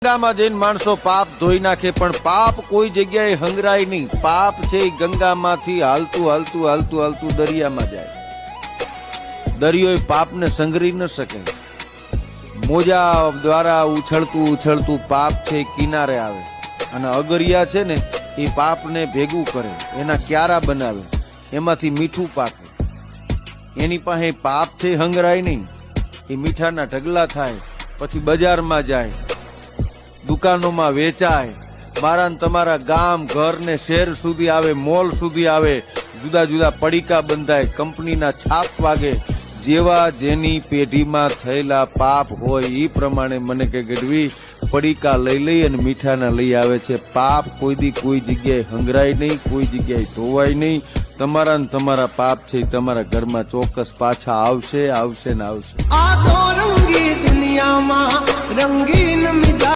ગંગામાં જઈને માણસો પાપ ધોઈ નાખે, પણ પાપ કોઈ જગ્યાએ હંગરાય નહીં. પાપ છે એ ગંગામાંથી હાલતું હાલતું હાલતું હાલતું દરિયામાં જાય. દરિયો પાપને સંઘરી ન શકે. મોજા દ્વારા ઉછળતું ઉછળતું પાપ છે એ કિનારે આવે, અને અગરિયા છે ને એ પાપને ભેગું કરે, એના ક્યારા બનાવે, એમાંથી મીઠું પાકે. એની પાસે પાપ છે હંગરાય નહીં. એ મીઠાના ઢગલા થાય, પછી બજારમાં જાય, દુકાનોમાં વેચાય, મારા તમારા ગામ ઘર ને શહેર સુધી આવે, મોલ સુધી આવે, જુદા જુદા પડીકા બંધાય, કંપનીના છાપ વાગે. જેવા જેની પેઢીમાં થયેલા પાપ હોય એ પ્રમાણે મને કે ગઢવી પડીકા લઈ લઈ અને મીઠાના લઈ આવે છે. પાપ કોઈ દી કોઈ જગ્યાએ હંગરાય નહીં, કોઈ જગ્યાએ ધોવાય નહીં. તમારા ને તમારા પાપ છે તમારા ઘરમાં ચોક્કસ પાછા આવશે, આવશે ને આવશે. આ તો રંગી દુનિયામાં રંગીન મિજાજ